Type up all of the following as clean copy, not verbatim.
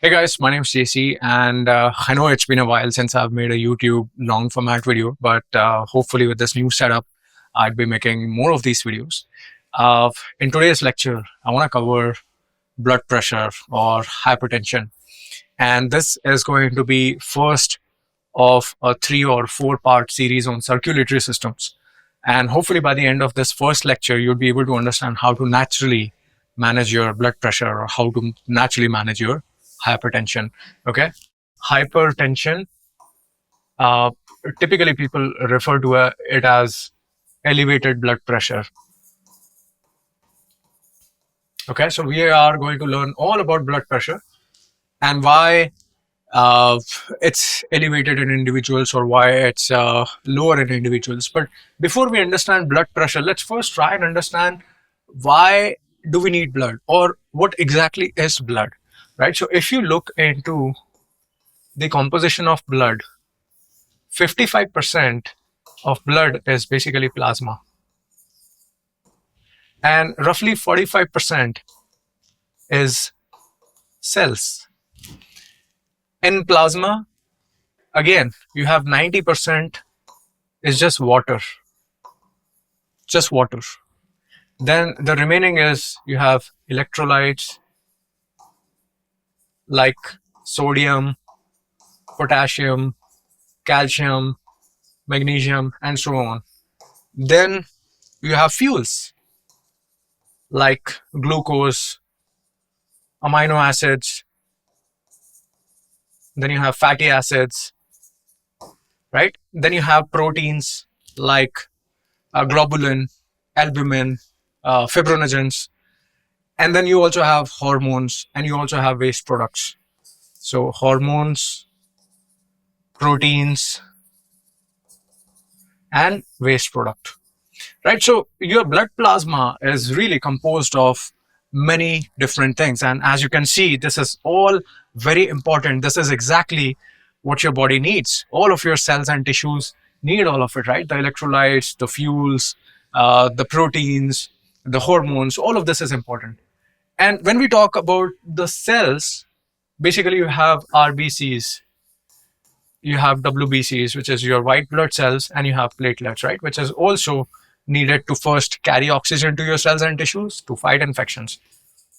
Hey guys, my name is JC, and I know it's been a while since I've made a YouTube long format video, but hopefully, with this new setup, I'd be making more of these videos. In today's lecture, I want to cover blood pressure or hypertension, and this is going to be first of a 3 or 4 part series on circulatory systems. And hopefully, by the end of this first lecture, you'll be able to understand how to naturally manage your blood pressure or how to naturally manage your hypertension. Okay. Hypertension, uh, typically people refer to it as elevated blood pressure. Okay. So we are going to learn all about blood pressure and why uh, it's elevated in individuals or why it's lower in individuals. But before we understand blood pressure, let's first try and understand why do we need blood or what exactly is blood, right? So if you look into the composition of blood, 55% of blood is basically plasma, and roughly 45% is cells. In plasma, again, you have 90% is just water, just water. Then the remaining is you have electrolytes like sodium, potassium, calcium, magnesium, and so on. Then you have fuels like glucose, amino acids, then you have fatty acids, right? Then you have proteins like globulin, albumin, fibrinogens, and then you also have hormones and you also have waste products. So hormones, proteins, and waste product, right? So your blood plasma is really composed of many different things, and as you can see, this is all very important. This is exactly what your body needs. All of your cells and tissues need all of it, right? The electrolytes, the fuels, the proteins, the hormones, all of this is important. And when we talk about the cells, basically you have RBCs, you have WBCs, which is your white blood cells, and you have platelets, right? Which is also needed to first carry oxygen to your cells and tissues to fight infections.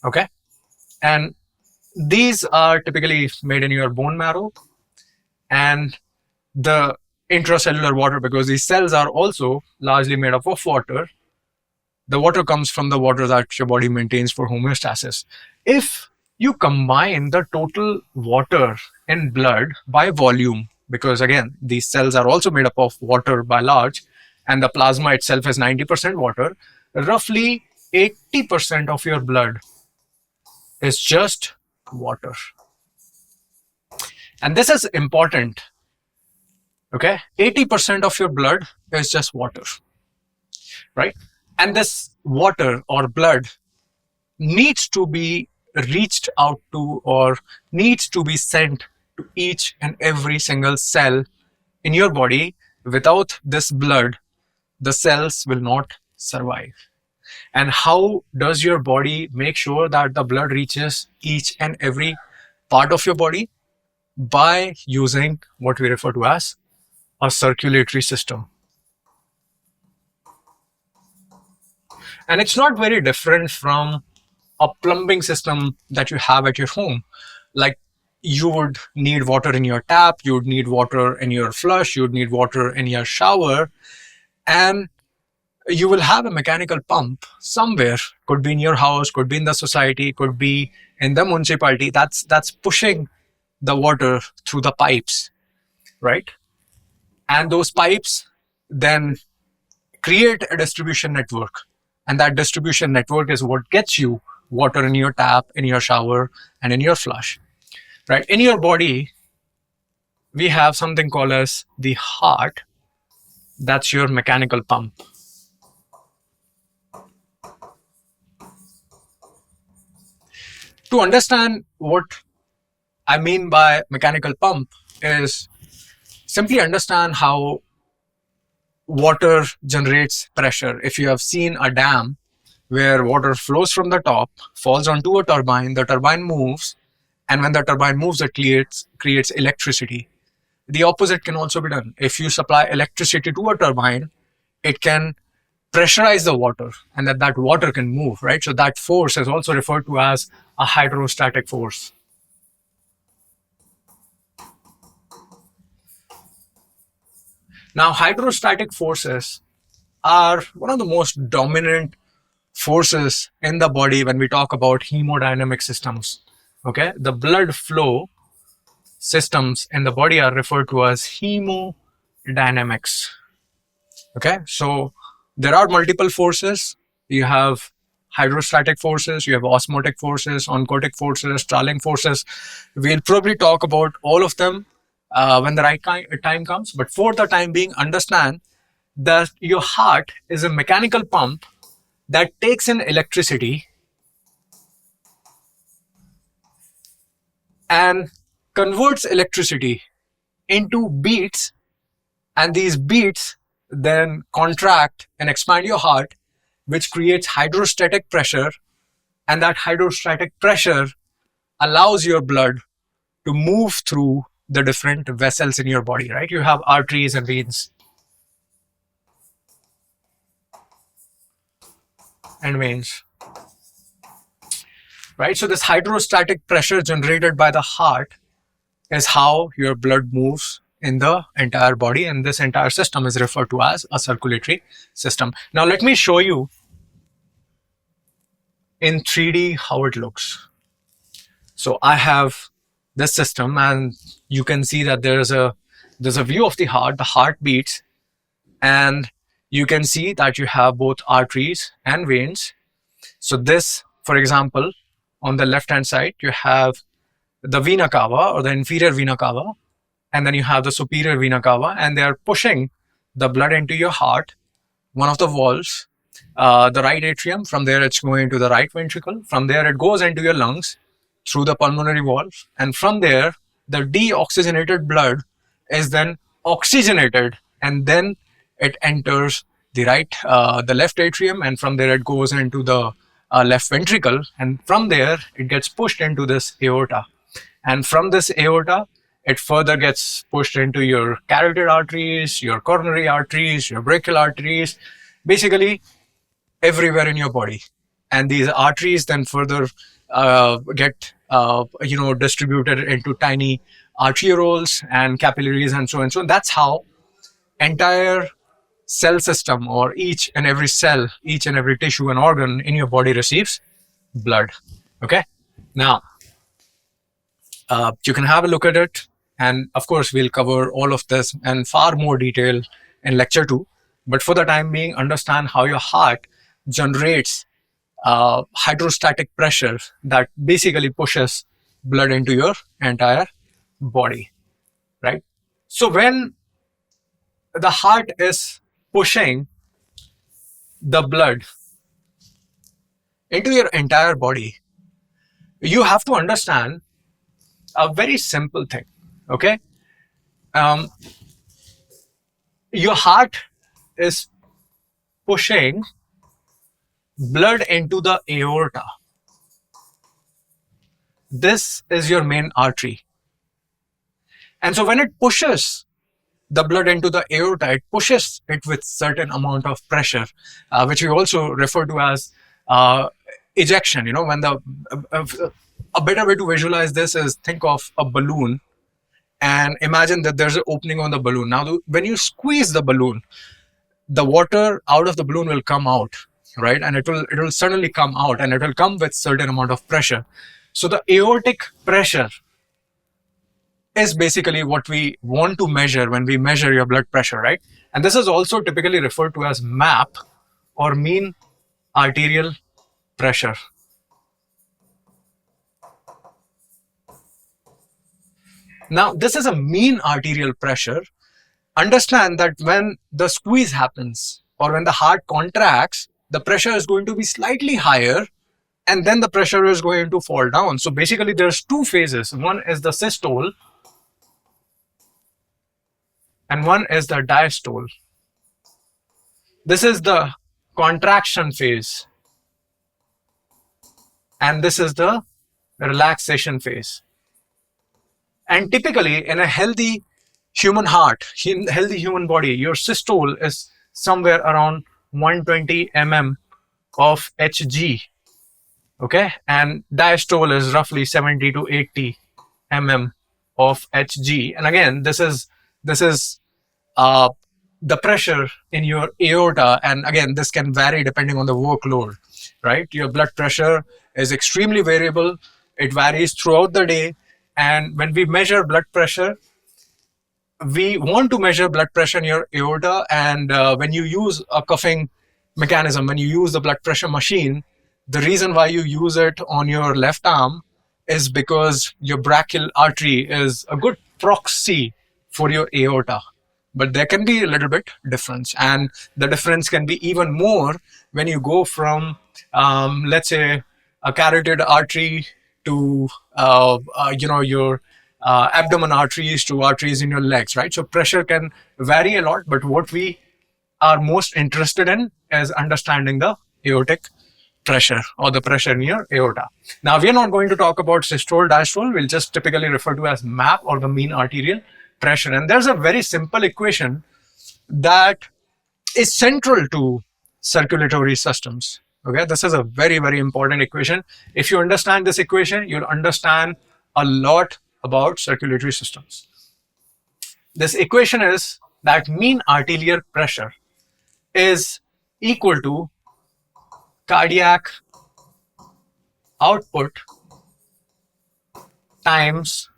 Okay. And these are typically made in your bone marrow and the intracellular water, because these cells are also largely made up of water. The water comes from the water that your body maintains for homeostasis. If you combine the total water in blood by volume, because again, these cells are also made up of water by large, and the plasma itself is 90% water, roughly 80% of your blood is just water. And this is important. Okay. 80% of your blood is just water, right? And this water or blood needs to be reached out to or needs to be sent to each and every single cell in your body. Without this blood, the cells will not survive. And how does your body make sure that the blood reaches each and every part of your body? By using what we refer to as a circulatory system. And it's not very different from a plumbing system that you have at your home. Like you would need water in your tap, you would need water in your flush, you would need water in your shower, and you will have a mechanical pump somewhere. Could be in your house, could be in the society, could be in the municipality. That's pushing the water through the pipes, right? And those pipes then create a distribution network. And that distribution network is what gets you water in your tap, in your shower, and in your flush, right? In your body, we have something called as the heart. That's your mechanical pump. To understand what I mean by mechanical pump is simply understand how water generates pressure. If you have seen a dam where water flows from the top, falls onto a turbine, the turbine moves, And when the turbine moves, it creates electricity. The opposite can also be done. If you supply electricity to a turbine, it can pressurize the water, and that water can move, right? So that force is also referred to as a hydrostatic force. Now, hydrostatic forces are one of the most dominant forces in the body when we talk about hemodynamic systems. Okay, the blood flow systems in the body are referred to as hemodynamics. Okay, so there are multiple forces. You have hydrostatic forces, you have osmotic forces, oncotic forces, Starling forces. We'll probably talk about all of them when the right time comes. But for the time being, understand that your heart is a mechanical pump that takes in electricity and converts electricity into beats, and these beats then contract and expand your heart, which creates hydrostatic pressure, and that hydrostatic pressure allows your blood to move through the different vessels in your body, right? You have arteries and veins, right? So this hydrostatic pressure generated by the heart is how your blood moves in the entire body, and this entire system is referred to as a circulatory system. Now let me show you in 3D how it looks. So I have this system, and you can see that there's a view of the heart beats, and you can see that you have both arteries and veins. So this, for example, on the left hand side, you have the vena cava or the inferior vena cava, and then you have the superior vena cava, and they are pushing the blood into your heart, one of the valves, the right atrium. From there, it's going to the right ventricle. From there, it goes into your lungs through the pulmonary valve, and from there, the deoxygenated blood is then oxygenated, and then it enters the left atrium, and from there it goes into the left ventricle, and from there it gets pushed into this aorta, and from this aorta it further gets pushed into your carotid arteries, your coronary arteries, your brachial arteries, basically everywhere in your body. And these arteries then further get distributed into tiny arterioles and capillaries and so on. So that's how entire cell system, or each and every cell, each and every tissue and organ in your body receives blood. Okay, now you can have a look at it, and of course we'll cover all of this in far more detail in lecture 2. But for the time being, understand how your heart generates hydrostatic pressure that basically pushes blood into your entire body, right? So when the heart is pushing the blood into your entire body, you have to understand a very simple thing. Okay, your heart is pushing blood into the aorta. This is your main artery, and so when it pushes the blood into the aorta, it pushes it with certain amount of pressure, which we also refer to as ejection. When a better way to visualize this is, think of a balloon and imagine that there's an opening on the balloon. Now, when you squeeze the balloon, the water out of the balloon will come out, right? And it will suddenly come out, and it will come with certain amount of pressure. So the aortic pressure is basically what we want to measure when we measure your blood pressure, right? And this is also typically referred to as MAP, or mean arterial pressure. Now, this is a mean arterial pressure. Understand that when the squeeze happens, or when the heart contracts, the pressure is going to be slightly higher, and then the pressure is going to fall down. So basically there's two phases. One is the systole, and one is the diastole. This is the contraction phase, and this is the relaxation phase. And typically, in a healthy human heart, healthy human body, your systole is somewhere around 120 mm of Hg. Okay, and diastole is roughly 70 to 80 mm of Hg. And again, this is uh, the pressure in your aorta, and again, this can vary depending on the workload, right? Your blood pressure is extremely variable. It varies throughout the day, and when we measure blood pressure, we want to measure blood pressure in your aorta. And when you use a cuffing mechanism, when you use the blood pressure machine, the reason why you use it on your left arm is because your brachial artery is a good proxy for your aorta. But there can be a little bit difference, and the difference can be even more when you go from, let's say, a carotid artery to your abdomen arteries to arteries in your legs, right? So pressure can vary a lot, but what we are most interested in is understanding the aortic pressure, or the pressure in your aorta. Now, we are not going to talk about systole, diastole. We'll just typically refer to as MAP, or the mean arterial pressure. And there's a very simple equation that is central to circulatory systems. Okay, this is a very, very important equation. If you understand this equation, you'll understand a lot about circulatory systems. This equation is that mean arterial pressure is equal to cardiac output times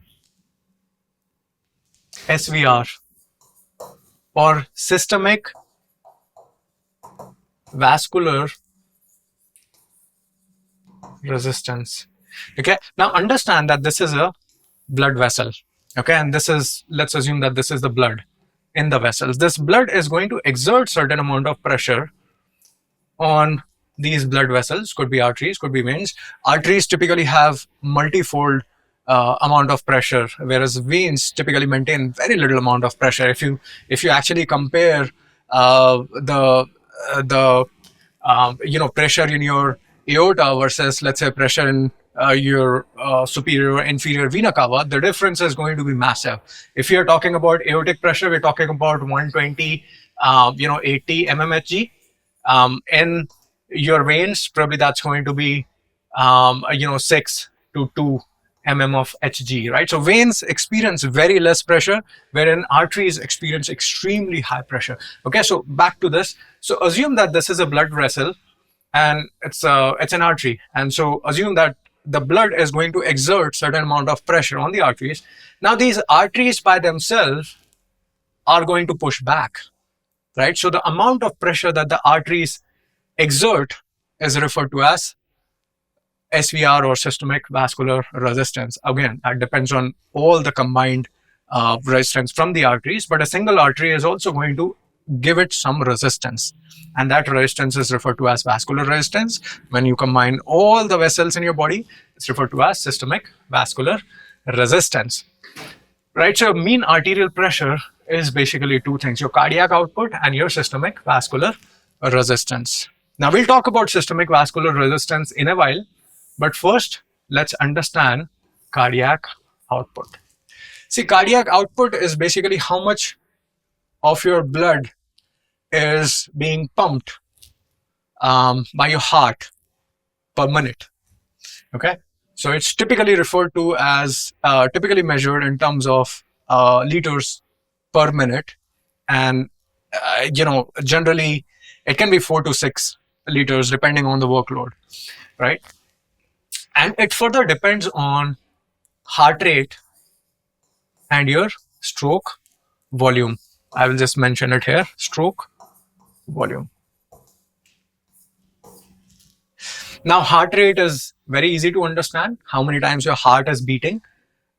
SVR, or systemic vascular resistance. Okay, now understand that this is a blood vessel. Okay, and this is, let's assume that this is the blood in the vessels. This blood is going to exert certain amount of pressure on these blood vessels. Could be arteries, could be veins. Arteries typically have multifold amount of pressure, whereas veins typically maintain very little amount of pressure. If you actually compare the pressure in your aorta versus, let's say, pressure in your superior or inferior vena cava, the difference is going to be massive. If you're talking about aortic pressure, we're talking about 120 80 mmHg. In your veins, probably that's going to be 6 to 2 mm of Hg, right? So veins experience very less pressure, wherein arteries experience extremely high pressure. Okay, so back to this. So assume that this is a blood vessel, and it's an artery, and so assume that the blood is going to exert certain amount of pressure on the arteries. Now these arteries by themselves are going to push back, right? So the amount of pressure that the arteries exert is referred to as SVR, or systemic vascular resistance. Again, that depends on all the combined resistance from the arteries, but a single artery is also going to give it some resistance, and that resistance is referred to as vascular resistance. When you combine all the vessels in your body, it's referred to as systemic vascular resistance, right? So mean arterial pressure is basically two things: your cardiac output and your systemic vascular resistance. Now we'll talk about systemic vascular resistance in a while, but first let's understand cardiac output. See, cardiac output is basically how much of your blood is being pumped by your heart per minute. Okay, so it's typically referred to as typically measured in terms of liters per minute, and generally it can be 4 to 6 liters depending on the workload, right? And it further depends on heart rate and your stroke volume. I will just mention it here: stroke volume. Now, heart rate is very easy to understand, how many times your heart is beating.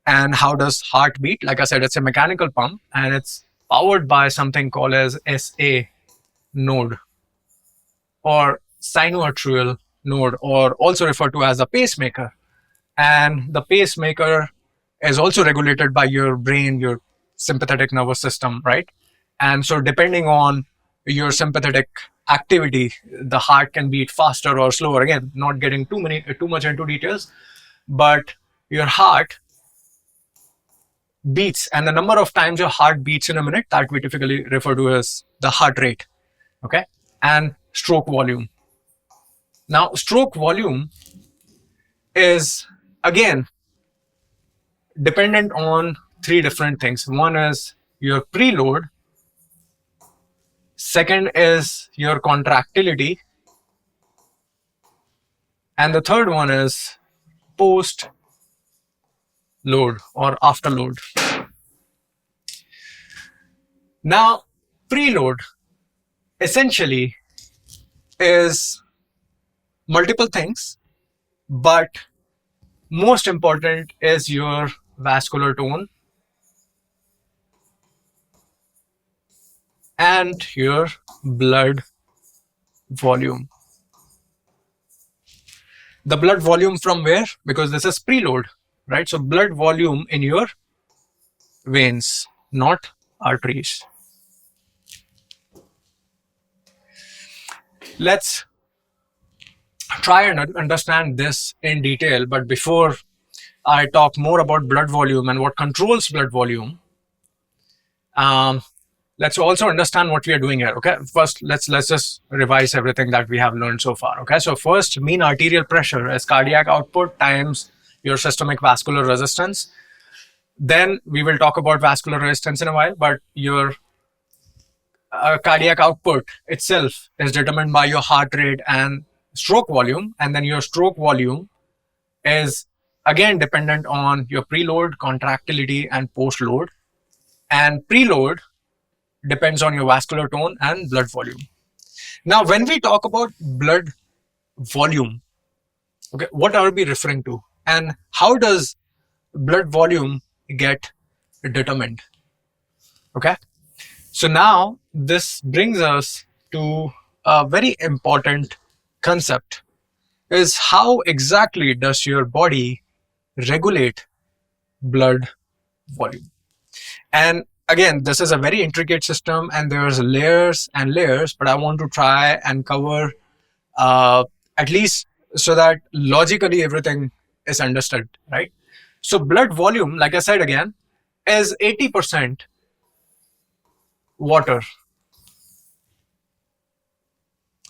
And how does heart beat? Like I said, it's a mechanical pump, and it's powered by something called as SA node, or sinusoidal node, or also referred to as a pacemaker. And the pacemaker is also regulated by your brain, your sympathetic nervous system, right? And so depending on your sympathetic activity, the heart can beat faster or slower. Again, not getting too much into details, but your heart beats and the number of times your heart beats in a minute, that we typically refer to as the heart rate. Okay. And stroke volume. Now, stroke volume is again dependent on three different things. One is your preload, second is your contractility, and the third one is post load or after load. Now, preload essentially is multiple things, but most important is your vascular tone and your blood volume. The blood volume from where? Because this is preload, right? So blood volume in your veins, not arteries. Let's try and understand this in detail. But before I talk more about blood volume and what controls blood volume, let's also understand what we are doing here. Okay, first let's just revise everything that we have learned so far. Okay, so first, mean arterial pressure is cardiac output times your systemic vascular resistance. Then we will talk about vascular resistance in a while, but your cardiac output itself is determined by your heart rate and stroke volume, and then your stroke volume is again dependent on your preload, contractility, and postload. And preload depends on your vascular tone and blood volume. Now, when we talk about blood volume, okay, what are we referring to, and how does blood volume get determined? Okay, so now this brings us to a very important concept: is how exactly does your body regulate blood volume? And again, this is a very intricate system and there's layers and layers, but I want to try and cover at least so that logically everything is understood, right? So blood volume, like I said again, is 80% water,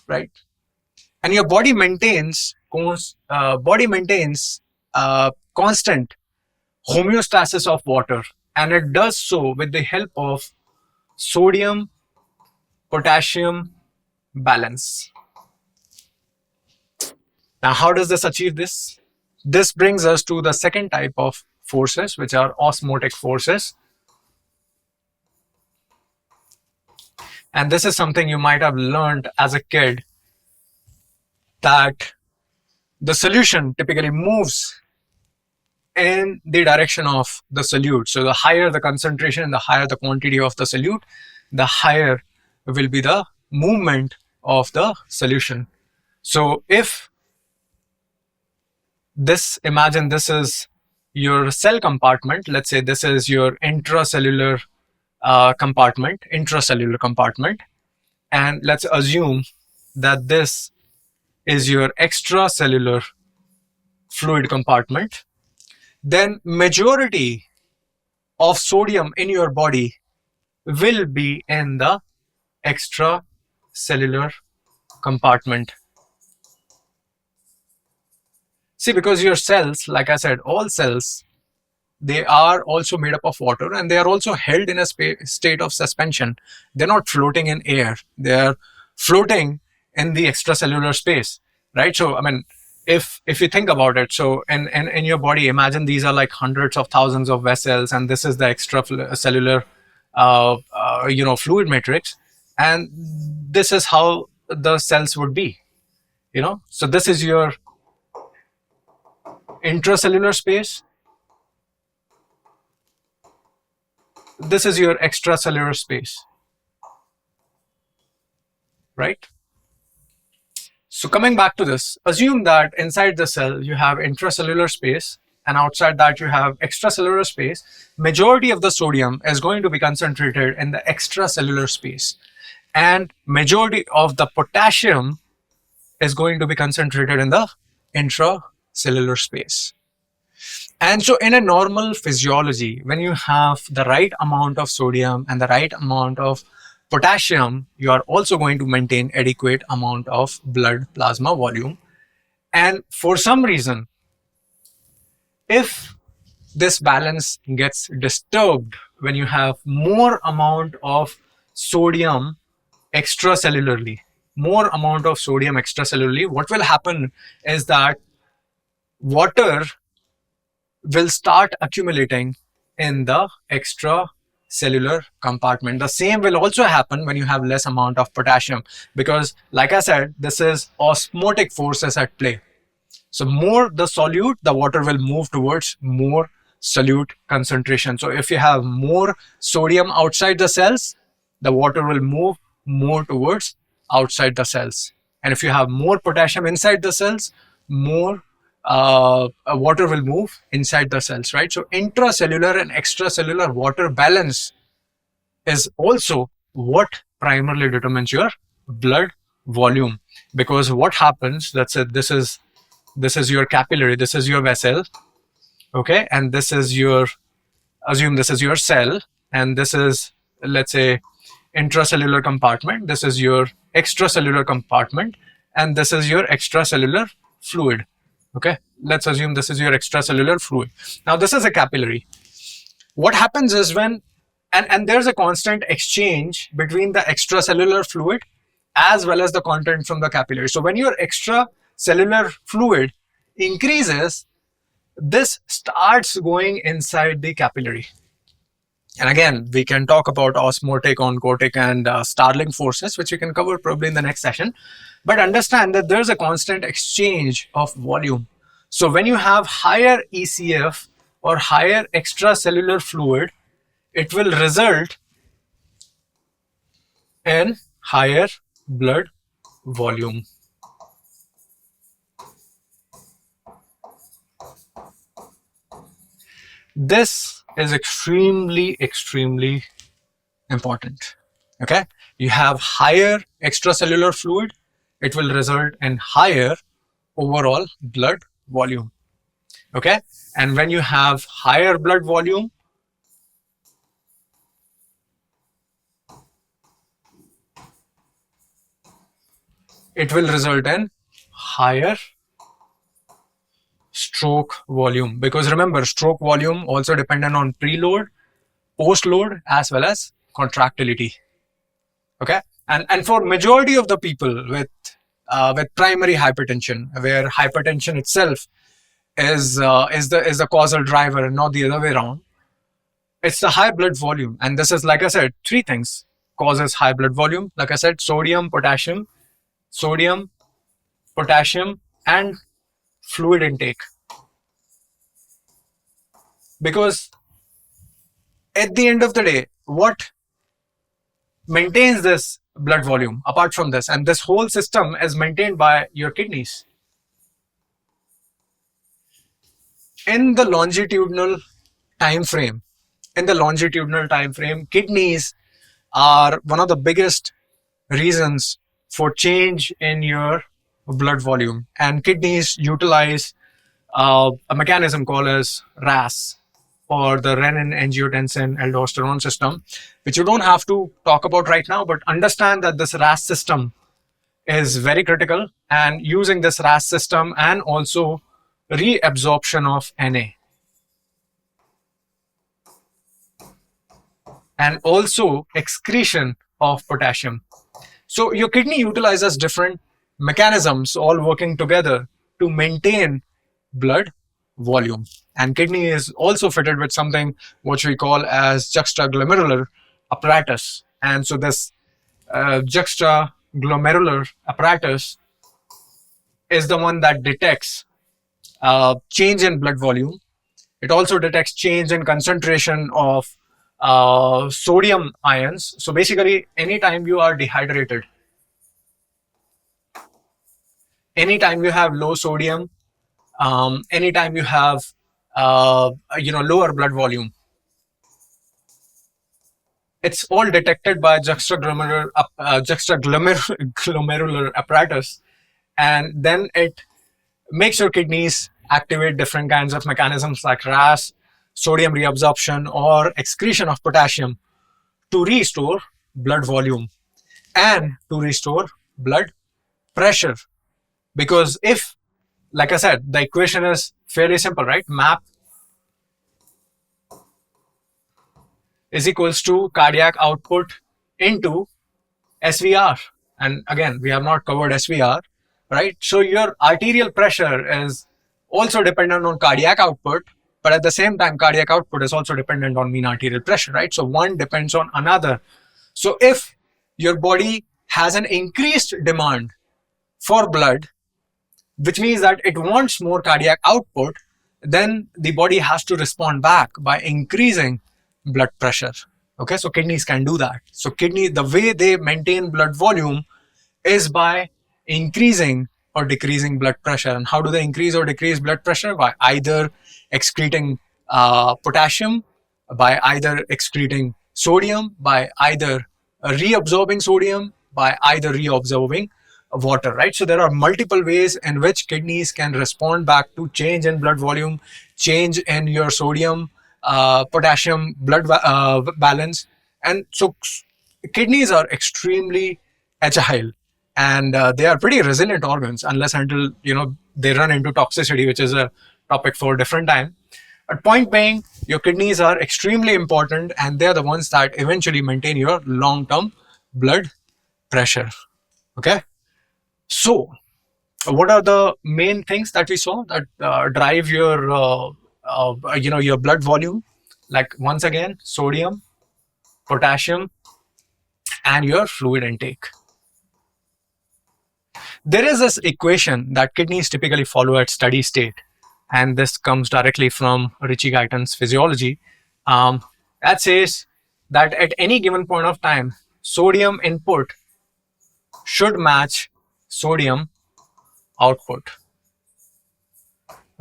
right? And your body maintains constant homeostasis of water, and it does so with the help of sodium potassium balance. Now, how does this achieve this? This brings us to the second type of forces, which are osmotic forces. And this is something you might have learned as a kid, that the solution typically moves in the direction of the solute. So the higher the concentration, the higher the quantity of the solute, the higher will be the movement of the solution. So if this, imagine this is your cell compartment, let's say this is your intracellular compartment, and let's assume that this is your extracellular fluid compartment, then majority of sodium in your body will be in the extracellular compartment. See, because your cells, like I said, all cells, they are also made up of water and they are also held in a state of suspension. They're not floating in air. They're floating in the extracellular space, right? So, I mean, if you think about it, so in your body, imagine these are like hundreds of thousands of vessels, and this is the extracellular, fluid matrix, and this is how the cells would be, So this is your intracellular space. This is your extracellular space, right? So coming back to this, assume that inside the cell you have intracellular space and outside that you have extracellular space. Majority of the sodium is going to be concentrated in the extracellular space, and majority of the potassium is going to be concentrated in the intracellular space. And so in a normal physiology, when you have the right amount of sodium and the right amount of potassium, you are also going to maintain adequate amount of blood plasma volume. And for some reason, if this balance gets disturbed when you have more amount of sodium extracellularly, what will happen is that water will start accumulating in the extracellular compartment. The same will also happen when you have less amount of potassium, because like I said, this is osmotic forces at play. So more the solute, the water will move towards more solute concentration. So if you have more sodium outside the cells, the water will move more towards outside the cells. And if you have more potassium inside the cells, more water will move inside the cells, right? So intracellular and extracellular water balance is also what primarily determines your blood volume. Because what happens, let's say this is your capillary, this is your vessel, okay, and this is your, assume this is your cell, and this is, let's say, intracellular compartment, this is your extracellular compartment, and this is your extracellular fluid. Okay, let's assume this is your extracellular fluid. Now this is a capillary. What happens is when, and there's a constant exchange between the extracellular fluid as well as the content from the capillary. So when your extracellular fluid increases, this starts going inside the capillary. And again, we can talk about osmotic, oncotic, and Starling forces, which we can cover probably in the next session. But understand that there's a constant exchange of volume. So when you have higher ECF or higher extracellular fluid, it will result in higher blood volume. This is extremely important. Okay, you have higher extracellular fluid, it will result in higher overall blood volume. Okay, and when you have higher blood volume, it will result in higher stroke volume. Because remember, stroke volume also dependent on preload, postload, as well as contractility. Okay, and for majority of the people with primary hypertension, where hypertension itself is the causal driver and not the other way around, it's the high blood volume. And this is, like I said, three things causes high blood volume. Like I said, sodium, potassium, and fluid intake. Because at the end of the day, what maintains this blood volume apart from this, and this whole system is maintained by your kidneys. In the longitudinal time frame, kidneys are one of the biggest reasons for change in your blood volume. And kidneys utilize a mechanism called as RAS, or the renin-angiotensin-aldosterone system, which you don't have to talk about right now, but understand that this RAS system is very critical, and using this RAS system and also reabsorption of Na, and also excretion of potassium. So your kidney utilizes different mechanisms all working together to maintain blood volume. And kidney is also fitted with something which we call as juxtaglomerular apparatus. And so this juxtaglomerular apparatus is the one that detects change in blood volume. It also detects change in concentration of sodium ions. So basically, anytime you are dehydrated, anytime you have low sodium, anytime you have lower blood volume, it's all detected by juxtaglomerular apparatus, and then it makes your kidneys activate different kinds of mechanisms like RAS, sodium reabsorption, or excretion of potassium to restore blood volume and to restore blood pressure. Because if, like I said, the equation is fairly simple, right? MAP is equals to cardiac output into SVR. And again, we have not covered SVR, right? So your arterial pressure is also dependent on cardiac output, but at the same time, cardiac output is also dependent on mean arterial pressure, right? So one depends on another. So if your body has an increased demand for blood, which means that it wants more cardiac output, then the body has to respond back by increasing blood pressure. Okay, so kidneys can do that. So the way they maintain blood volume is by increasing or decreasing blood pressure. And how do they increase or decrease blood pressure? By either excreting potassium, by either excreting sodium, by either reabsorbing sodium, by either reabsorbing water, right? So there are multiple ways in which kidneys can respond back to change in blood volume, change in your sodium, potassium blood balance. And so kidneys are extremely agile, and they are pretty resilient organs unless until they run into toxicity, which is a topic for a different time. But point being, your kidneys are extremely important, and they're the ones that eventually maintain your long-term blood pressure. Okay, so what are the main things that we saw that drive your blood volume? Like, once again, sodium, potassium, and your fluid intake. There is this equation that kidneys typically follow at steady state, and this comes directly from Richie Guyton's physiology. That says that at any given point of time, sodium input should match sodium output.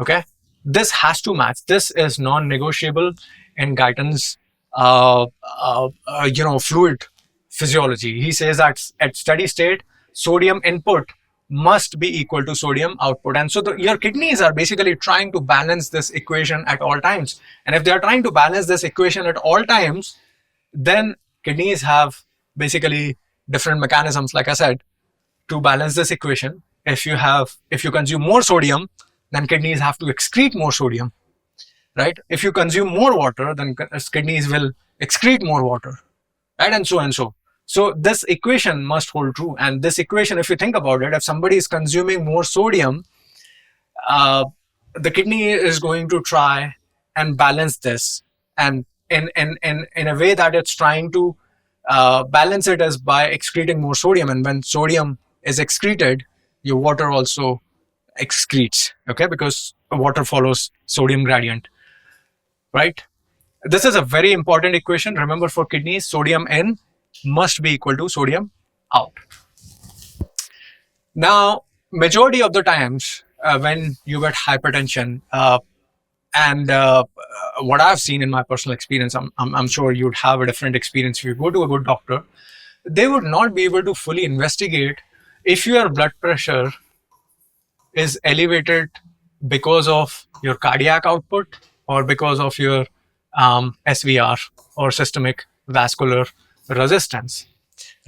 Okay, this has to match. This is non-negotiable in Guyton's fluid physiology. He says that at steady state, sodium input must be equal to sodium output. And so your kidneys are basically trying to balance this equation at all times. And if they are trying to balance this equation at all times, then kidneys have basically different mechanisms, like I said, to balance this equation. If you consume more sodium, then kidneys have to excrete more sodium, right? If you consume more water, then kidneys will excrete more water, right? And so and so. So this equation must hold true. And this equation, if you think about it, if somebody is consuming more sodium, the kidney is going to try and balance this. And in a way that it's trying to balance it is by excreting more sodium. And when sodium is excreted, your water also excretes, okay? Because water follows sodium gradient, right? This is a very important equation. Remember, for kidneys, sodium in must be equal to sodium out. Now, majority of the times when you get hypertension, and what I've seen in my personal experience, I'm sure you'd have a different experience if you go to a good doctor, they would not be able to fully investigate if your blood pressure is elevated because of your cardiac output or because of your SVR or systemic vascular resistance,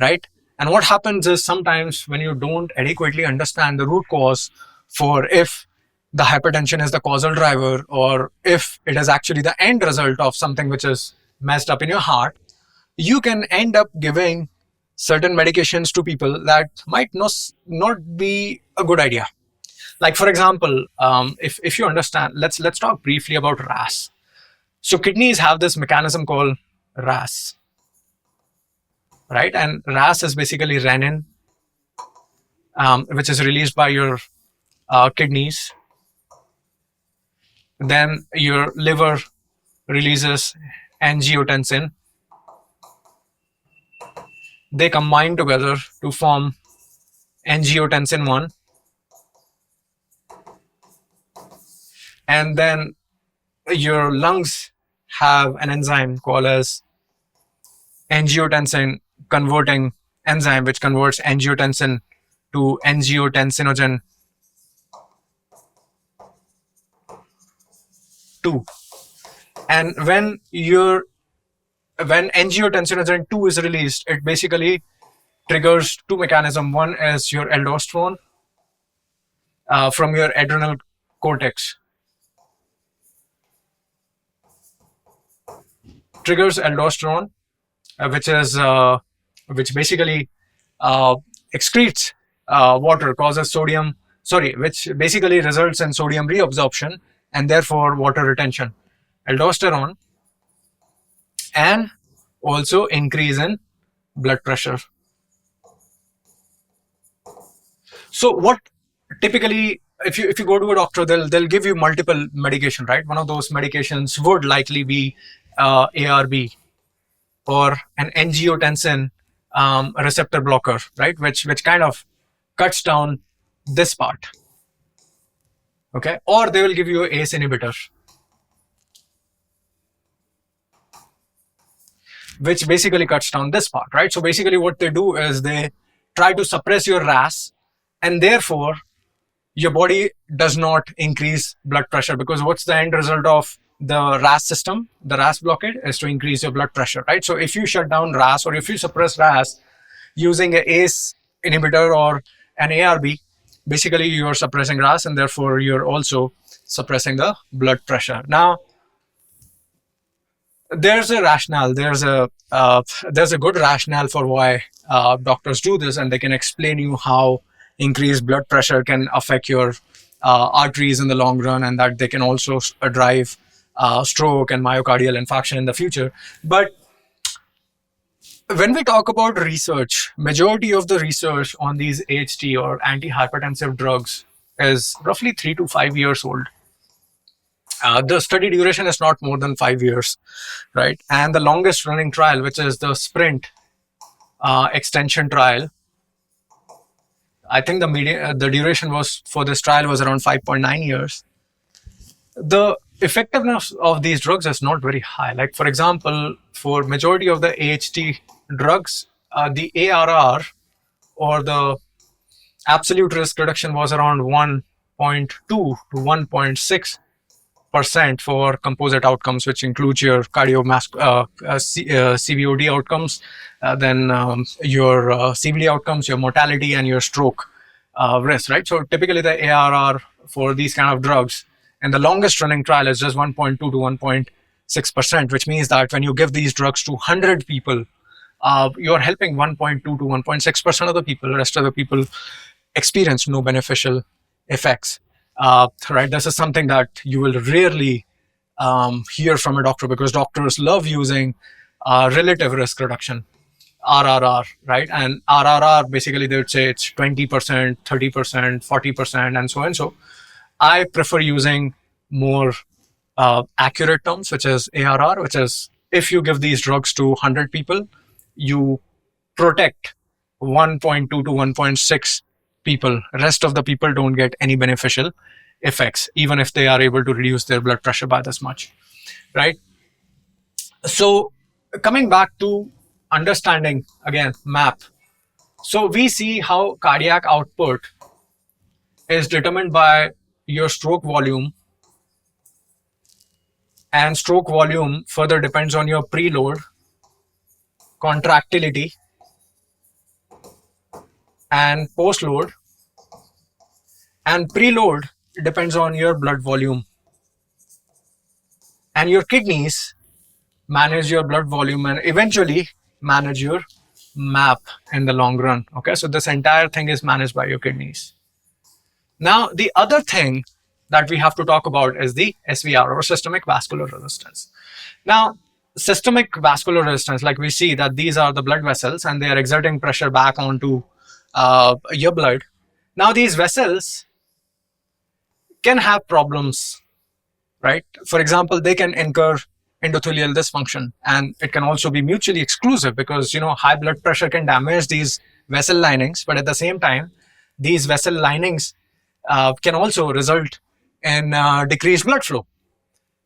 right? And what happens is, sometimes when you don't adequately understand the root cause for if the hypertension is the causal driver or if it is actually the end result of something which is messed up in your heart, you can end up giving certain medications to people that might not be a good idea. Like, for example, if you understand, let's talk briefly about RAS. So kidneys have this mechanism called RAS, right? And RAS is basically renin, which is released by your kidneys. Then your liver releases angiotensin. They combine together to form angiotensin 1. And then your lungs have an enzyme called as angiotensin converting enzyme, which converts angiotensin to angiotensinogen 2. And when angiotensin 2 is released, it basically triggers two mechanisms. One is your aldosterone from your adrenal cortex, triggers aldosterone, which basically uh, excretes water, causes sodium, which basically results in sodium reabsorption and therefore water retention. Aldosterone, and also increase in blood pressure. So what typically, if you go to a doctor, they'll give you multiple medication, right? One of those medications would likely be ARB, or an angiotensin receptor blocker, right? Which kind of cuts down this part. Okay, or they will give you ACE inhibitor, which basically cuts down this part, right? So basically what they do is they try to suppress your RAS, and therefore your body does not increase blood pressure, because what's the end result of the RAS system? The RAS blockade is to increase your blood pressure, right? So if you shut down RAS, or if you suppress RAS using an ACE inhibitor or an ARB, basically you're suppressing RAS, and therefore you're also suppressing the blood pressure. Now, there's a rationale. There's a good rationale for why doctors do this, and they can explain you how increased blood pressure can affect your arteries in the long run, and that they can also drive stroke and myocardial infarction in the future. But when we talk about research, majority of the research on these AHT or antihypertensive drugs is roughly 3 to 5 years old. The study duration is not more than 5 years, right? And the longest running trial, which is the SPRINT extension trial, I think the duration was for this trial was around 5.9 years. The effectiveness of these drugs is not very high. Like, for example, for majority of the AHT drugs, the ARR, or the absolute risk reduction, was around 1.2 to 1.6% for composite outcomes, which includes your CVOD outcomes, then your CVD outcomes, your mortality, and your stroke risk, right? So typically the ARR for these kind of drugs and the longest running trial is just 1.2 to 1.6%, which means that when you give these drugs to 100 people, you're helping 1.2 to 1.6% of the people. The rest of the people experience no beneficial effects. Right? This is something that you will rarely hear from a doctor, because doctors love using relative risk reduction, RRR, right? And RRR, basically they would say it's 20%, 30%, 40%, and so on. So I prefer using more accurate terms, which is ARR, which is if you give these drugs to 100 people, you protect 1.2 to 1.6 people. Rest of the people don't get any beneficial effects, even if they are able to reduce their blood pressure by this much, right? So coming back to understanding, again, MAP. So we see how cardiac output is determined by your stroke volume, and stroke volume further depends on your preload, contractility, and postload. And preload depends on your blood volume, and your kidneys manage your blood volume and eventually manage your MAP in the long run. Okay, so this entire thing is managed by your kidneys. Now, the other thing that we have to talk about is the SVR, or systemic vascular resistance. Now, systemic vascular resistance, like we see that these are the blood vessels and they are exerting pressure back onto your blood. Now, these vessels can have problems, right? For example, they can incur endothelial dysfunction, and it can also be mutually exclusive, because high blood pressure can damage these vessel linings, but at the same time these vessel linings can also result in decreased blood flow,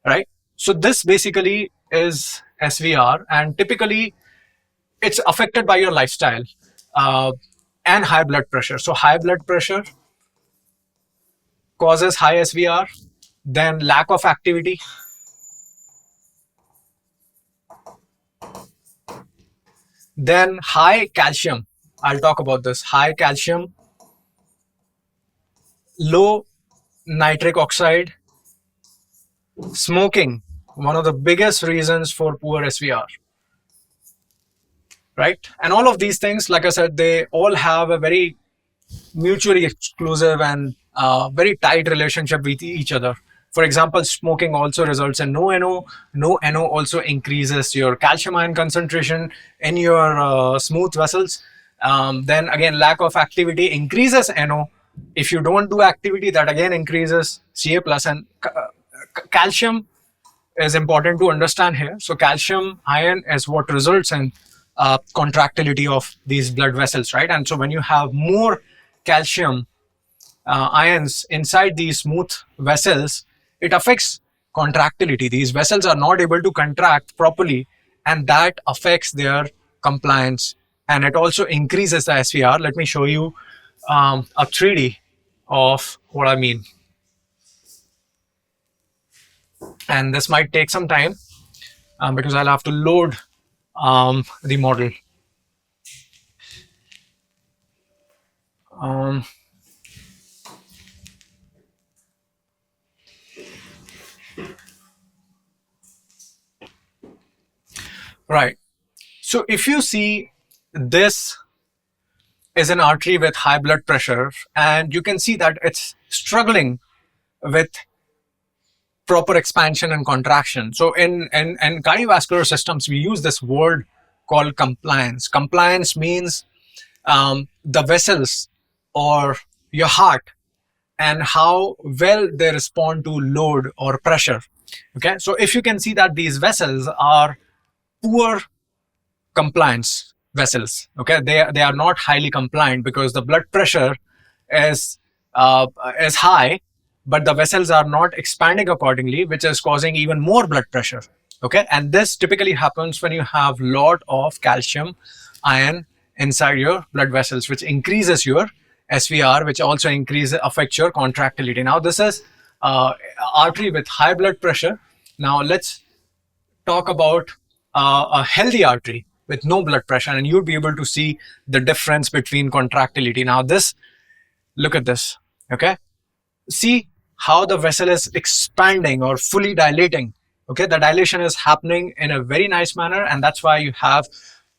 right? So this basically is SVR, and typically it's affected by your lifestyle and high blood pressure. So high blood pressure causes high SVR, then lack of activity, Then high calcium. I'll talk about this. High calcium, low nitric oxide, smoking, one of the biggest reasons for poor SVR, right? And all of these things, like I said, they all have a very mutually exclusive and very tight relationship with each other. For example, smoking also results in no NO. No NO also increases your calcium ion concentration in your smooth vessels. Then again, lack of activity increases NO. If you don't do activity, that again increases Ca plus. And calcium is important to understand here. So calcium ion is what results in contractility of these blood vessels, right? And so when you have more calcium ions inside these smooth vessels, it affects contractility. These vessels are not able to contract properly, and that affects their compliance. And it also increases the SVR. Let me show you a 3D of what I mean. And this might take some time because I'll have to load the model. Right. So if you see, this is an artery with high blood pressure, and you can see that it's struggling with proper expansion and contraction. So in cardiovascular systems, we use this word called compliance. Compliance means the vessels or your heart and how well they respond to load or pressure. Okay, so if you can see that these vessels are poor compliance vessels, okay, they are not highly compliant because the blood pressure is high, but the vessels are not expanding accordingly, which is causing even more blood pressure. Okay, and this typically happens when you have lot of calcium ion inside your blood vessels, which increases your SVR, which also affects your contractility. Now this is artery with high blood pressure. Now let's talk about a healthy artery with no blood pressure, and you'll be able to see the difference between contractility. Now this, look at this, okay? See how the vessel is expanding or fully dilating. Okay, the dilation is happening in a very nice manner, and that's why you have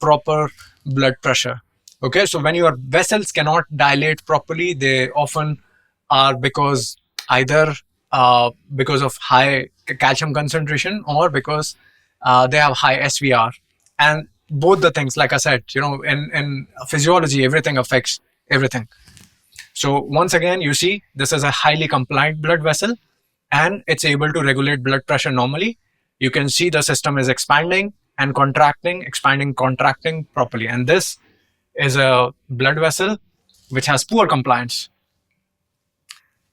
proper blood pressure. Okay, so when your vessels cannot dilate properly, they often are because either because of high calcium concentration or because they have high SVR. And both the things, like I said, in physiology, everything affects everything. So once again, you see, this is a highly compliant blood vessel, and it's able to regulate blood pressure normally. You can see the system is expanding and contracting, expanding, contracting properly. And this is a blood vessel which has poor compliance.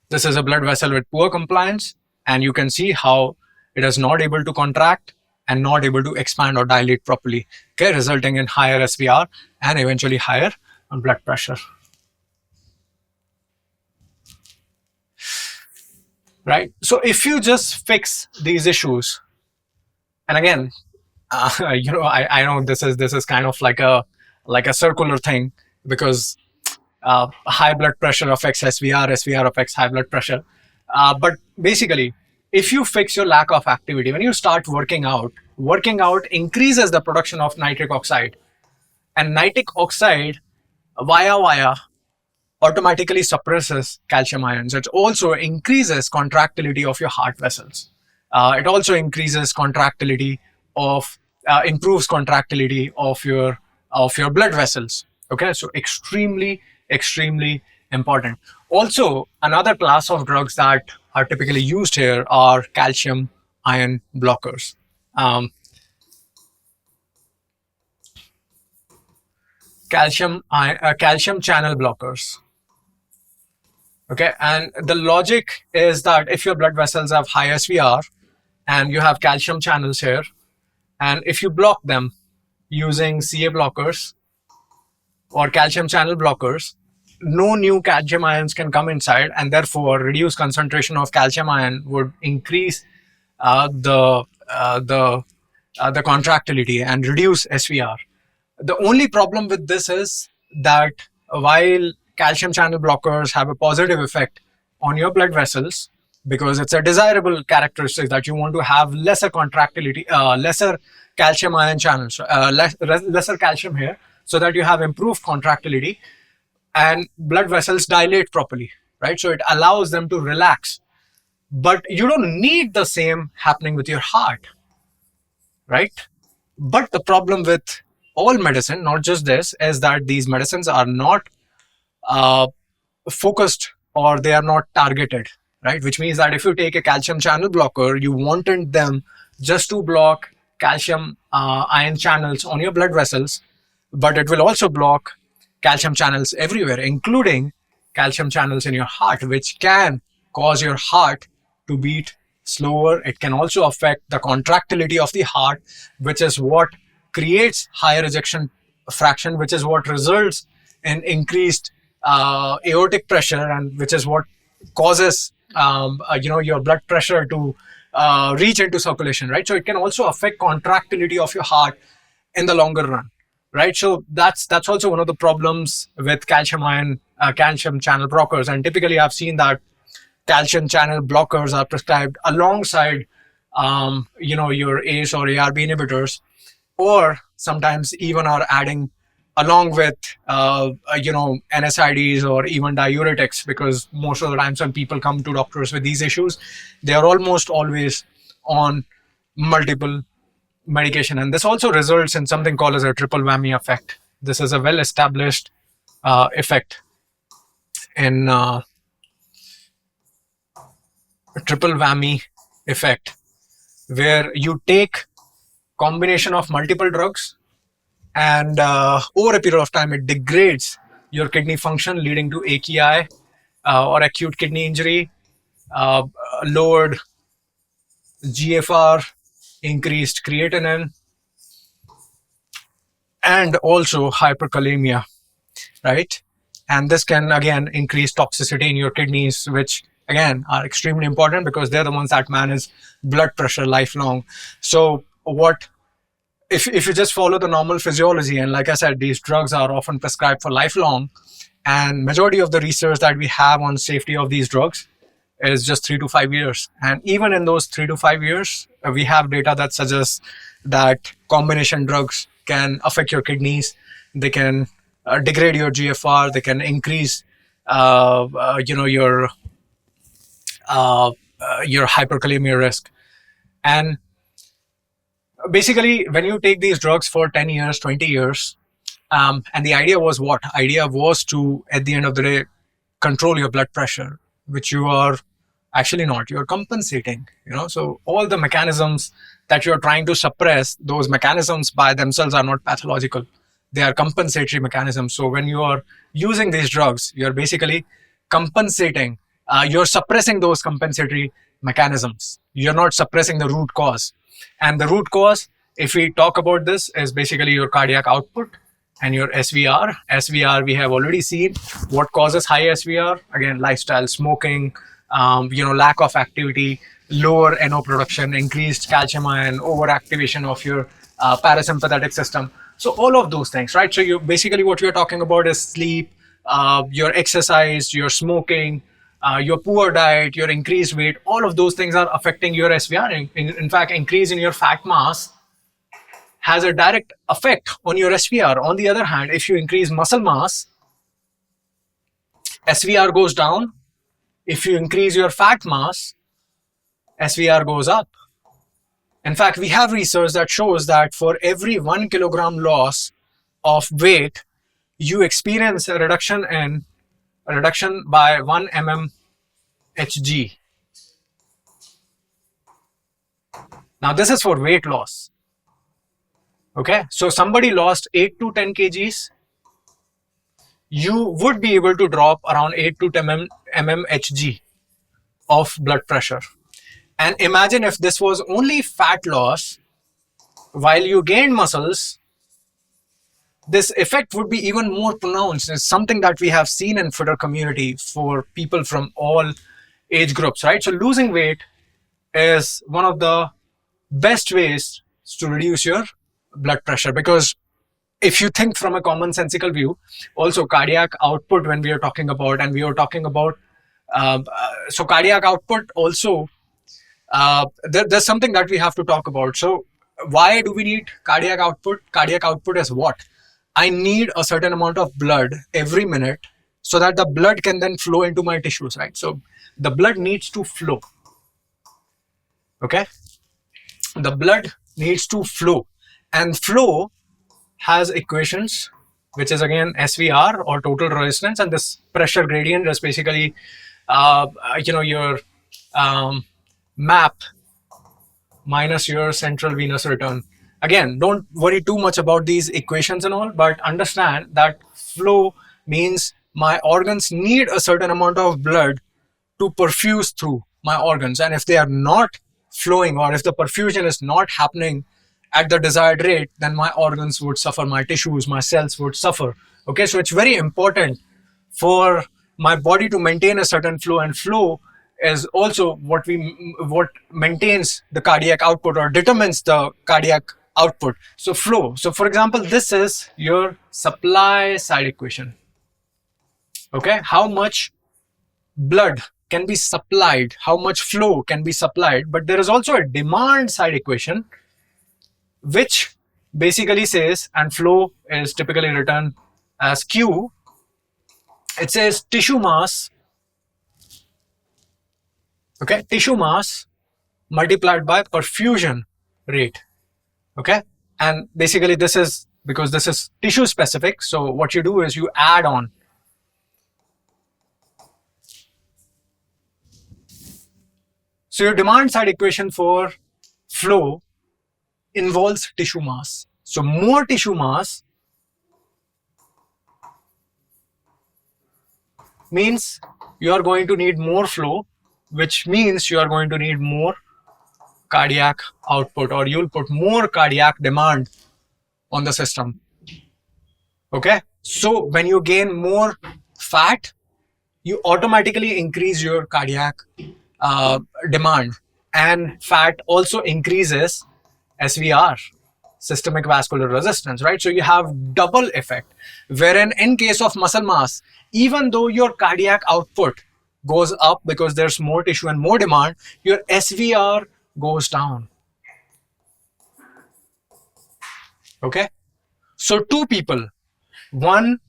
This is a blood vessel with poor compliance, and you can see how it is not able to contract and not able to expand or dilate properly, okay, resulting in higher SVR and eventually higher blood pressure. Right. So if you just fix these issues, and again, I know this is kind of like a circular thing, because high blood pressure affects SVR, SVR affects high blood pressure. But basically, if you fix your lack of activity, when you start working out increases the production of nitric oxide, and nitric oxide via automatically suppresses calcium ions. It also increases contractility of your heart vessels. It also increases contractility of, improves contractility of your blood vessels. Okay, so extremely important. Also, another class of drugs that are typically used here are calcium ion blockers. Calcium channel blockers. Okay, and the logic is that if your blood vessels have high SVR and you have calcium channels here, and if you block them using Ca blockers or calcium channel blockers, no new calcium ions can come inside, and therefore reduced concentration of calcium ion would increase the contractility and reduce SVR. The only problem with this is that while calcium channel blockers have a positive effect on your blood vessels, because it's a desirable characteristic that you want to have lesser contractility, lesser calcium ion channels, lesser calcium here, so that you have improved contractility and blood vessels dilate properly, right? So it allows them to relax. But you don't need the same happening with your heart, right? But the problem with all medicine, not just this, is that these medicines are not uh, focused, or they are not targeted, right? Which means that if you take a calcium channel blocker, you wanted them just to block calcium ion channels on your blood vessels, but it will also block calcium channels everywhere, including calcium channels in your heart, which can cause your heart to beat slower. It can also affect the contractility of the heart, which is what creates higher ejection fraction, which is what results in increased aortic pressure, and which is what causes your blood pressure to reach into circulation, right? So it can also affect contractility of your heart in the longer run, right? So that's also one of the problems with calcium channel blockers. And typically I've seen that calcium channel blockers are prescribed alongside your ACE or ARB inhibitors, or sometimes even are adding along with NSAIDs or even diuretics, because most of the times when people come to doctors with these issues, they are almost always on multiple medication. And this also results in something called as a triple whammy effect. This is a well established effect in triple whammy effect, where you take combination of multiple drugs, and over a period of time it degrades your kidney function, leading to AKI or acute kidney injury, lowered GFR, increased creatinine, and also hyperkalemia, right? And this can again increase toxicity in your kidneys, which again are extremely important because they're the ones that manage blood pressure lifelong. So what if you just follow the normal physiology, and like I said, these drugs are often prescribed for lifelong, and majority of the research that we have on safety of these drugs is just 3 to 5 years. And even in those 3 to 5 years, we have data that suggests that combination drugs can affect your kidneys. They can degrade your GFR. They can increase your hyperkalemia risk. And basically, when you take these drugs for 10 years, 20 years, and the idea was what? Idea was to, at the end of the day, control your blood pressure, which you are actually not. You're compensating, So all the mechanisms that you're trying to suppress, those mechanisms by themselves are not pathological. They are compensatory mechanisms. So when you are using these drugs, you're basically compensating. You're suppressing those compensatory mechanisms. You're not suppressing the root cause. And the root cause, if we talk about this, is basically your cardiac output and your SVR. SVR, we have already seen what causes high SVR. Again, lifestyle, smoking, lack of activity, lower NO production, increased calcium ion, overactivation of your parasympathetic system. So all of those things, right? So you basically what you're talking about is sleep, your exercise, your smoking, your poor diet, your increased weight. All of those things are affecting your SVR. In fact, increase in your fat mass has a direct effect on your SVR. On the other hand, if you increase muscle mass, SVR goes down. If you increase your fat mass, SVR goes up. In fact, we have research that shows that for every 1 kilogram loss of weight, you experience a reduction by 1 mmHg. Now, this is for weight loss. Okay, so somebody lost 8 to 10 kgs, you would be able to drop around 8 to 10 mmHg of blood pressure. And imagine if this was only fat loss while you gain muscles, this effect would be even more pronounced. It's something that we have seen in fitter community for people from all age groups, right? So losing weight is one of the best ways to reduce your blood pressure, because if you think from a commonsensical view, also cardiac output, when we are talking about, and we are talking about, so cardiac output also, there's something that we have to talk about. So why do we need cardiac output? Cardiac output is what? I need a certain amount of blood every minute so that the blood can then flow into my tissues, right? So the blood needs to flow. Okay? The blood needs to flow, and flow has equations, which is again SVR, or total resistance, and this pressure gradient is basically your map minus your central venous return. Again, don't worry too much about these equations and all, but understand that flow means my organs need a certain amount of blood to perfuse through my organs, and if they are not flowing, or if the perfusion is not happening at the desired rate, then my organs would suffer, my tissues, my cells would suffer. Okay, so it's very important for my body to maintain a certain flow, and flow is also what maintains the cardiac output, or determines the cardiac output. So flow. So for example, this is your supply side equation. Okay, how much blood can be supplied, how much flow can be supplied, but there is also a demand side equation, which basically says, and flow is typically written as Q, it says tissue mass, okay, tissue mass multiplied by perfusion rate. Okay, and basically this is, because this is tissue specific, so what you do is you add on. So your demand side equation for flow involves tissue mass. So more tissue mass means you are going to need more flow, which means you are going to need more cardiac output, or you'll put more cardiac demand on the system. Okay, so when you gain more fat, you automatically increase your cardiac demand, and fat also increases SVR, systemic vascular resistance, right? So you have double effect, wherein in case of muscle mass, even though your cardiac output goes up because there's more tissue and more demand, your SVR goes down. Okay, so two people, one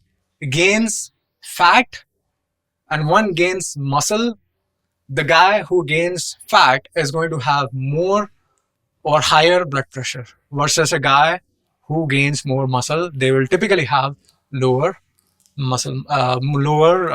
gains fat and one gains muscle. The guy who gains fat is going to have more or higher blood pressure, versus a guy who gains more muscle. They will typically have lower muscle, lower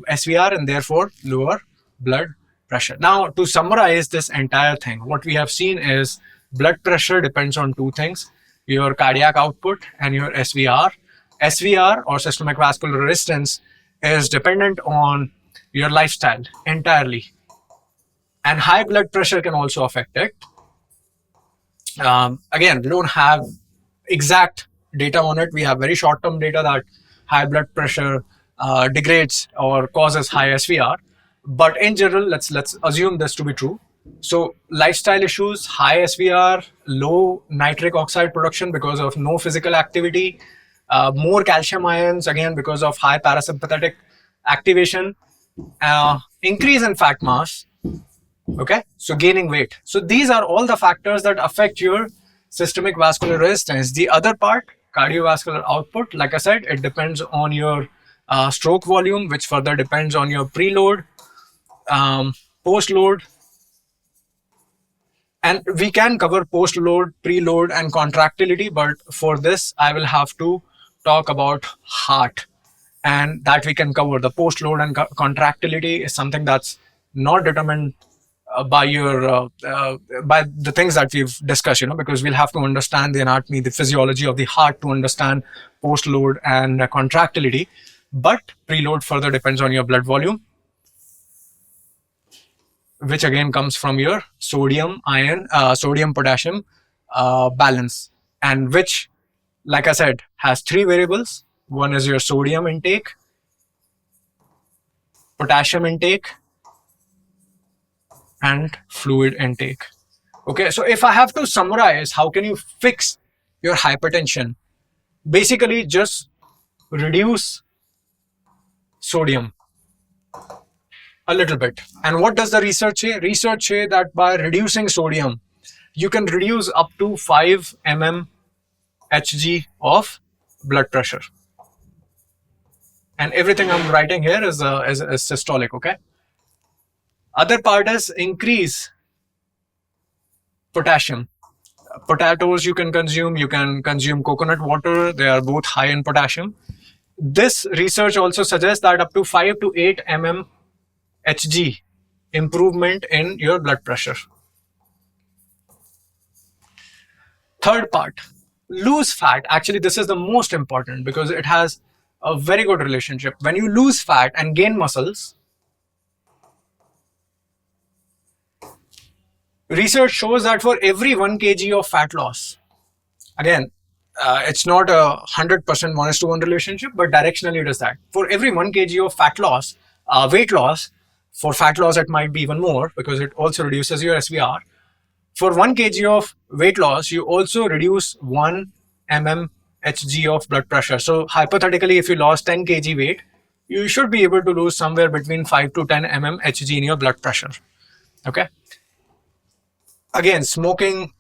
SVR, and therefore lower blood pressure. Now, to summarize this entire thing, what we have seen is blood pressure depends on two things: your cardiac output and your SVR. SVR, or systemic vascular resistance, is dependent on your lifestyle entirely, and high blood pressure can also affect it. Again, we don't have exact data on it. We have very short-term data that high blood pressure degrades or causes high SVR. But in general, let's assume this to be true. So lifestyle issues, high SVR, low nitric oxide production because of no physical activity, more calcium ions, again because of high parasympathetic activation, increase in fat mass. Okay, so gaining weight. So these are all the factors that affect your systemic vascular resistance. The other part, cardiovascular output, like I said, it depends on your stroke volume, which further depends on your preload, post-load. And we can cover post-load, preload, and contractility, but for this, I will have to talk about heart, and that we can cover. The post-load and contractility is something that's not determined by your by the things that we've discussed, because we'll have to understand the anatomy, the physiology of the heart to understand post-load and contractility. But preload further depends on your blood volume, which again comes from your sodium potassium balance, and which, like I said, has three variables. One is your sodium intake, potassium intake, and fluid intake. Okay, so if I have to summarize, how can you fix your hypertension? basically just reduce sodium a little bit. And what does the research say? Research say that by reducing sodium, you can reduce up to 5 mmHg of blood pressure. And everything I'm writing here is systolic, okay? Other part is increase potassium. Potatoes you can consume coconut water. They are both high in potassium. This research also suggests that up to 5 to 8 mmHg improvement in your blood pressure. Third part, lose fat. Actually, this is the most important because it has a very good relationship. When you lose fat and gain muscles, research shows that for every 1 kg of fat loss, again, it's not a 100% 1:1 relationship, but directionally it is that. For every 1 kg of fat loss, weight loss, for fat loss it might be even more because it also reduces your SVR. For 1 kg of weight loss, you also reduce 1 mmHg of blood pressure. So hypothetically, if you lost 10 kg weight, you should be able to lose somewhere between 5 to 10 mmHg in your blood pressure. Okay. Again, smoking,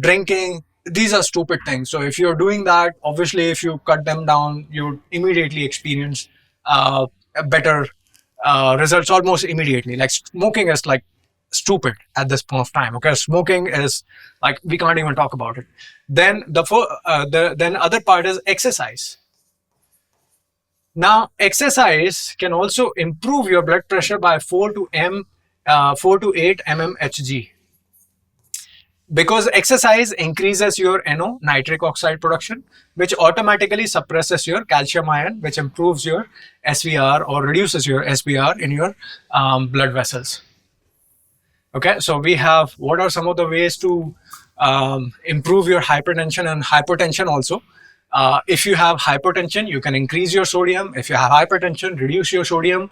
drinking, these are stupid things. So if you're doing that, obviously, if you cut them down, you immediately experience better results almost immediately. Like smoking is like stupid at this point of time. Okay, smoking is like we can't even talk about it. Then then other part is exercise. Now, exercise can also improve your blood pressure by 4 to 8 mmHg. Because exercise increases your NO, nitric oxide production, which automatically suppresses your calcium ion, which improves your SVR or reduces your SVR in your blood vessels. Okay, so we have what are some of the ways to improve your hypertension and hypertension also. If you have hypertension, you can increase your sodium. If you have hypertension, reduce your sodium.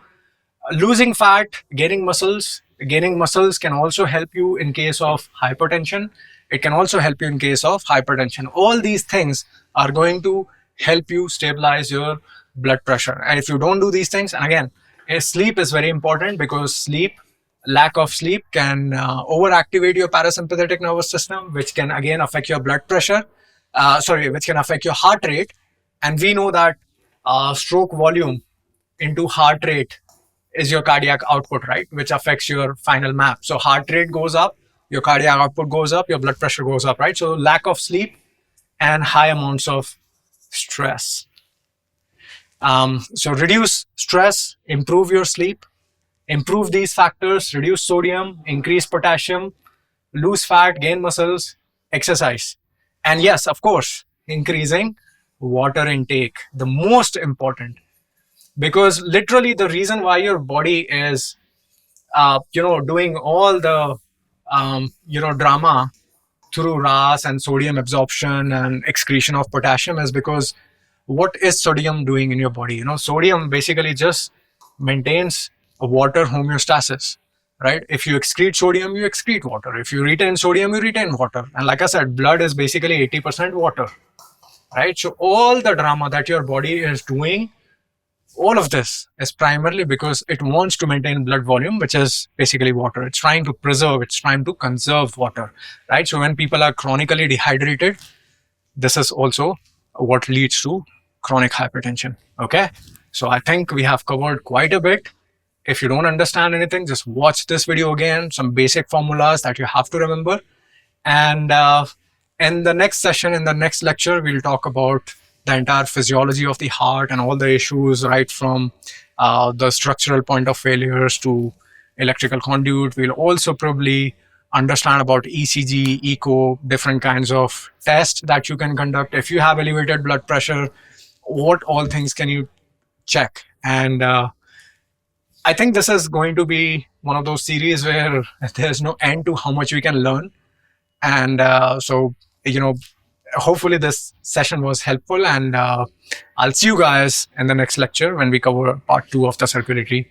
Losing fat, gaining muscles. Gaining muscles can also help you in case of hypertension. It can also help you in case of hypertension. All these things are going to help you stabilize your blood pressure. And if you don't do these things, and again, sleep is very important because lack of sleep can overactivate your parasympathetic nervous system, which can again affect your blood pressure. Which can affect your heart rate. And we know that stroke volume into heart rate is your cardiac output, right? Which affects your final map. So heart rate goes up, your cardiac output goes up, your blood pressure goes up, right? So lack of sleep and high amounts of stress. So reduce stress, improve your sleep, improve these factors, reduce sodium, increase potassium, lose fat, gain muscles, exercise. And yes, of course, increasing water intake, the most important. Because literally the reason why your body is, doing all the, drama through RAS and sodium absorption and excretion of potassium is because what is sodium doing in your body? Sodium basically just maintains a water homeostasis, right? If you excrete sodium, you excrete water. If you retain sodium, you retain water. And like I said, blood is basically 80% water, right? So all the drama that your body is doing, all of this is primarily because it wants to maintain blood volume, which is basically water. It's trying to preserve, it's trying to conserve water, right? So when people are chronically dehydrated, this is also what leads to chronic hypertension, okay? So I think we have covered quite a bit. If you don't understand anything, just watch this video again, some basic formulas that you have to remember. And in the next session, in the next lecture, we'll talk about the entire physiology of the heart and all the issues, right from the structural point of failures to electrical conduit. We'll also probably understand about ECG, echo, different kinds of tests that you can conduct. If you have elevated blood pressure, what all things can you check? And I think this is going to be one of those series where there's no end to how much we can learn. And hopefully this session was helpful, and I'll see you guys in the next lecture when we cover part 2 of the circulatory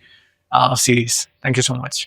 series. Thank you so much.